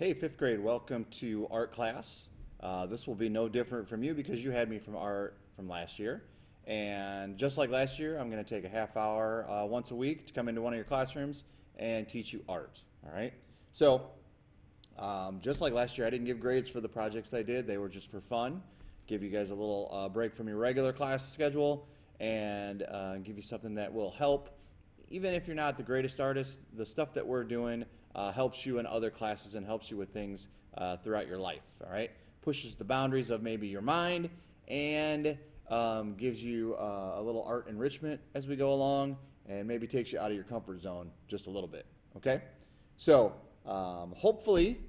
Hey, fifth grade, welcome to art class. This will be no different from you because you had me from art from last year. And just like last year, I'm going to take a half hour once a week to come into one of your classrooms and teach you art. All right? So, just like last year, I didn't give grades for the projects I did. They were just for fun. Give you guys a little break from your regular class schedule and give you something that will help. Even if you're not the greatest artist, the stuff that we're doing helps you in other classes and helps you with things throughout your life, all right? Pushes the boundaries of maybe your mind and gives you a little art enrichment as we go along and maybe takes you out of your comfort zone just a little bit, okay? So hopefully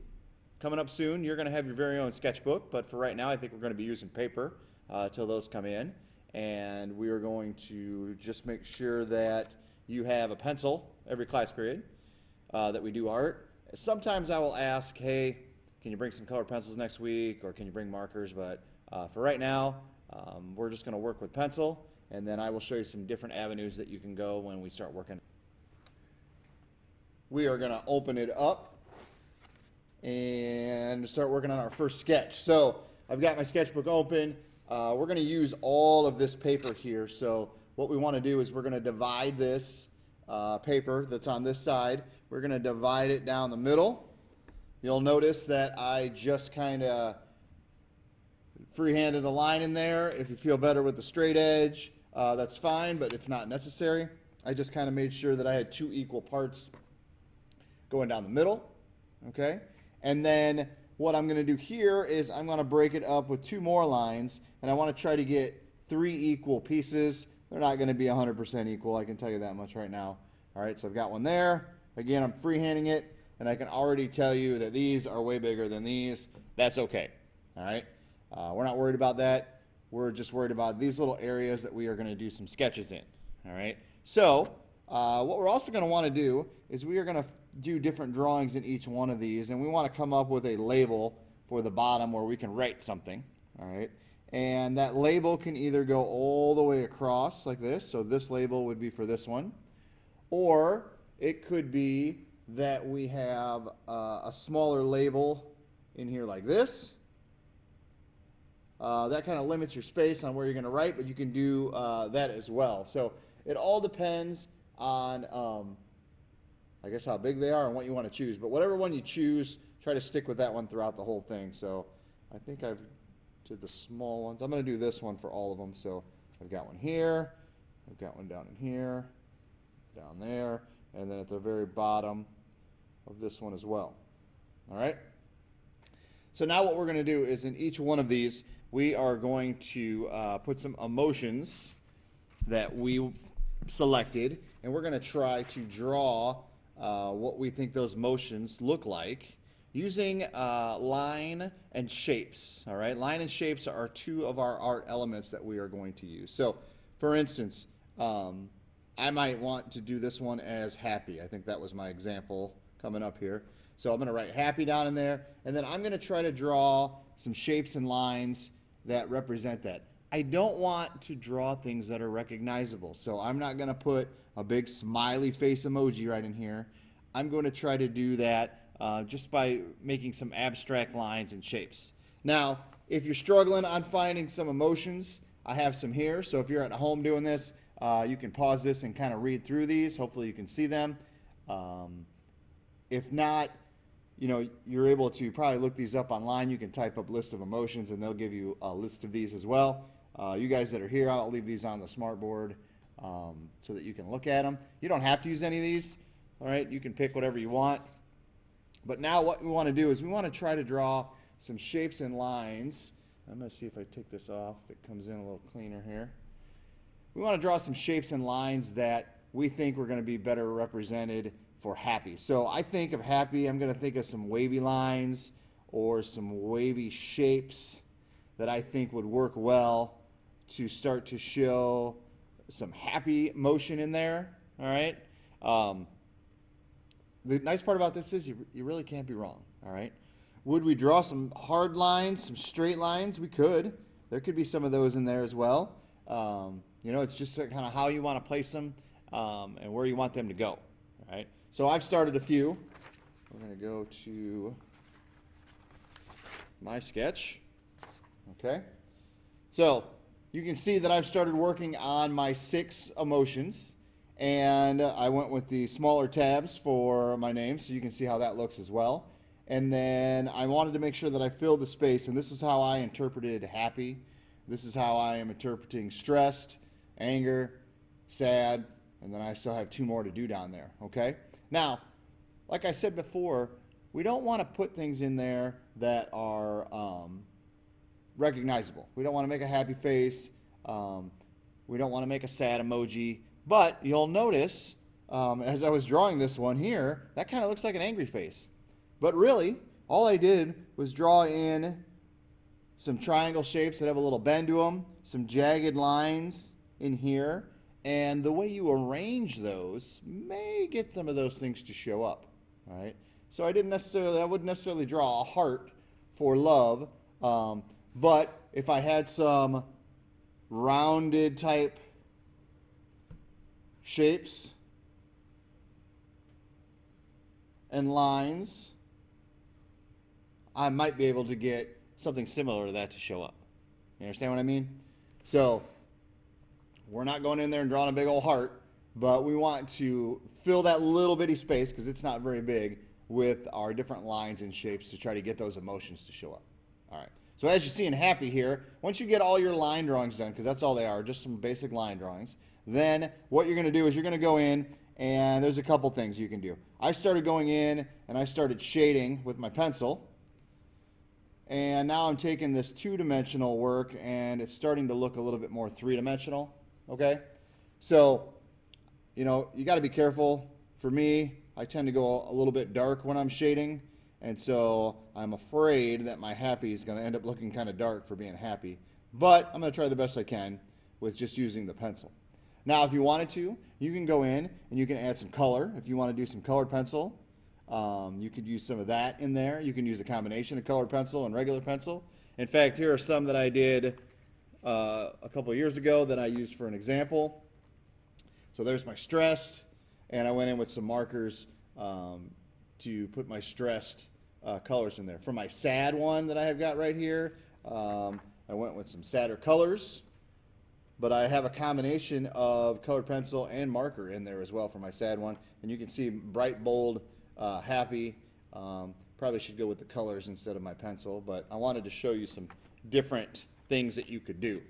coming up soon you're going to have your very own sketchbook, but for right now I think we're going to be using paper till those come in, and we are going to just make sure that you have a pencil every class period that we do art. Sometimes I will ask, hey, can you bring some colored pencils next week, or can you bring markers? But for right now, we're just going to work with pencil, and then I will show you some different avenues that you can go when we start working. We are going to open it up and start working on our first sketch. So I've got my sketchbook open. We're going to use all of this paper here. So what we want to do is we're going to divide this paper that's on this side. We're going to divide it down the middle. You'll notice that I just kind of freehanded a line in there. If you feel better with the straight edge, that's fine, but it's not necessary. I just kind of made sure that I had two equal parts going down the middle, okay? And then what I'm going to do here is I'm going to break it up with two more lines, and I want to try to get three equal pieces. They're not going to be 100% equal, I can tell you that much right now. All right, so I've got one there. Again, I'm freehanding it, and I can already tell you that these are way bigger than these. That's okay, all right? We're not worried about that. We're just worried about these little areas that we are going to do some sketches in, all right? So what we're also going to want to do is we are going to do different drawings in each one of these, and we want to come up with a label for the bottom where we can write something, all right? And that label can either go all the way across like this, so this label would be for this one, or it could be that we have a smaller label in here like this. That kind of limits your space on where you're going to write, but you can do that as well. So it all depends on, I guess, how big they are and what you want to choose. But whatever one you choose, try to stick with that one throughout the whole thing. So I think I've did the small ones. I'm going to do this one for all of them. So I've got one here, I've got one down in here, down there, and then at the very bottom of this one as well. All right? So now what we're going to do is in each one of these, we are going to put some emotions that we selected, and we're going to try to draw what we think those motions look like using line and shapes. All right, line and shapes are two of our art elements that we are going to use. So for instance, I might want to do this one as happy. I think that was my example coming up here. So I'm going to write happy down in there, and then I'm going to try to draw some shapes and lines that represent that. I don't want to draw things that are recognizable, so I'm not going to put a big smiley face emoji right in here. I'm going to try to do that just by making some abstract lines and shapes. Now, if you're struggling on finding some emotions, I have some here. So if you're at home doing this, you can pause this and kind of read through these. Hopefully you can see them. If not, you know, you're able to probably look these up online. You can type up list of emotions and they'll give you a list of these as well. You guys that are here, I'll leave these on the smartboard so that you can look at them. You don't have to use any of these, all right? You can pick whatever you want. But now what we want to do is we want to try to draw some shapes and lines. I'm going to see if I take this off, if it comes in a little cleaner here. We want to draw some shapes and lines that we think we're going to be better represented for happy. So I think of happy, I'm going to think of some wavy lines or some wavy shapes that I think would work well to start to show some happy motion in there, all right? The nice part about this is you really can't be wrong, all right? Would we draw some hard lines, some straight lines? We could. There could be some of those in there as well. You know, it's just kind of how you want to place them and where you want them to go, all right? So I've started a few. We're going to go to my sketch. Okay, so you can see that I've started working on my 6 emotions, and I went with the smaller tabs for my name, so you can see how that looks as well. And then I wanted to make sure that I filled the space, and this is how I interpreted happy. This is how I am interpreting stressed, anger, sad, and then I still have 2 more to do down there, okay? Now, like I said before, we don't want to put things in there that are recognizable. We don't want to make a happy face. We don't want to make a sad emoji. But you'll notice, as I was drawing this one here, that kind of looks like an angry face. But really, all I did was draw in some triangle shapes that have a little bend to them, some jagged lines in here, and the way you arrange those may get some of those things to show up. All right. So I wouldn't necessarily draw a heart for love, but if I had some rounded type shapes and lines, I might be able to get something similar to that to show up. You understand what I mean? So we're not going in there and drawing a big old heart, but we want to fill that little bitty space, because it's not very big, with our different lines and shapes to try to get those emotions to show up. All right. So as you see in happy here, once you get all your line drawings done, because that's all they are, just some basic line drawings, then what you're going to do is you're going to go in, and there's a couple things you can do. I started going in and I started shading with my pencil. And now I'm taking this 2-dimensional work, and it's starting to look a little bit more 3-dimensional, okay? So, you know, you got to be careful. For me, I tend to go a little bit dark when I'm shading, and so I'm afraid that my happy is going to end up looking kind of dark for being happy. But I'm going to try the best I can with just using the pencil. Now, if you wanted to, you can go in and you can add some color. If you want to do some colored pencil, you could use some of that in there. You can use a combination of colored pencil and regular pencil. In fact, here are some that I did a couple of years ago that I used for an example. So there's my stressed, and I went in with some markers to put my stressed colors in there. For my sad one that I have got right here, I went with some sadder colors, but I have a combination of colored pencil and marker in there as well for my sad one. And you can see bright, bold, happy. Probably should go with the colors instead of my pencil, but I wanted to show you some different things that you could do.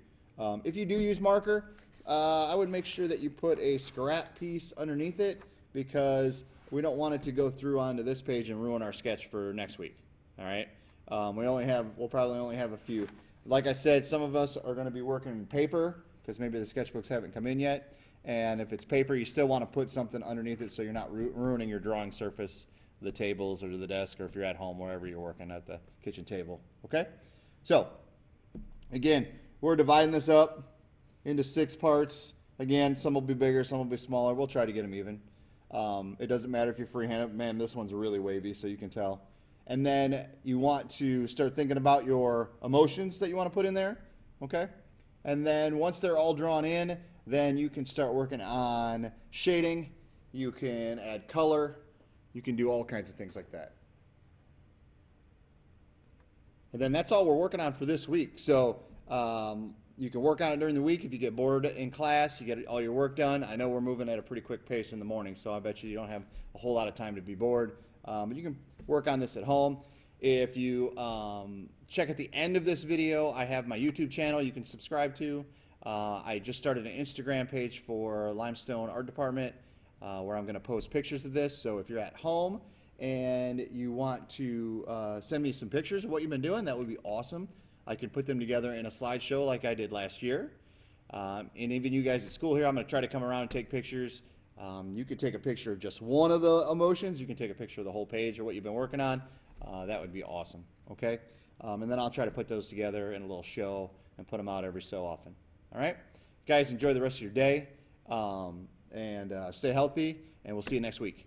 If you do use marker, I would make sure that you put a scrap piece underneath it, because we don't want it to go through onto this page and ruin our sketch for next week. All right. We'll probably only have a few. Like I said, some of us are going to be working in paper, because maybe the sketchbooks haven't come in yet. And if it's paper, you still want to put something underneath it so you're not ruining your drawing surface, the tables or the desk, or if you're at home, wherever you're working at the kitchen table. Okay? So, again, we're dividing this up into 6 parts. Again, some will be bigger, some will be smaller. We'll try to get them even. It doesn't matter if you're freehand. Man, this one's really wavy, so you can tell. And then you want to start thinking about your emotions that you want to put in there. Okay? And then once they're all drawn in, then you can start working on shading. You can add color. You can do all kinds of things like that. And then that's all we're working on for this week. So you can work on it during the week. If you get bored in class, you get all your work done. I know we're moving at a pretty quick pace in the morning, so I bet you don't have a whole lot of time to be bored. But you can work on this at home. If you check at the end of this video, I have my YouTube channel you can subscribe to. I just started an Instagram page for Limestone Art Department where I'm going to post pictures of this. So if you're at home and you want to send me some pictures of what you've been doing, that would be awesome. I can put them together in a slideshow like I did last year. And even you guys at school here, I'm going to try to come around and take pictures. You could take a picture of just one of the emotions. You can take a picture of the whole page or what you've been working on. That would be awesome. Okay? And then I'll try to put those together in a little show and put them out every so often. All right? Guys, enjoy the rest of your day, and stay healthy, and we'll see you next week.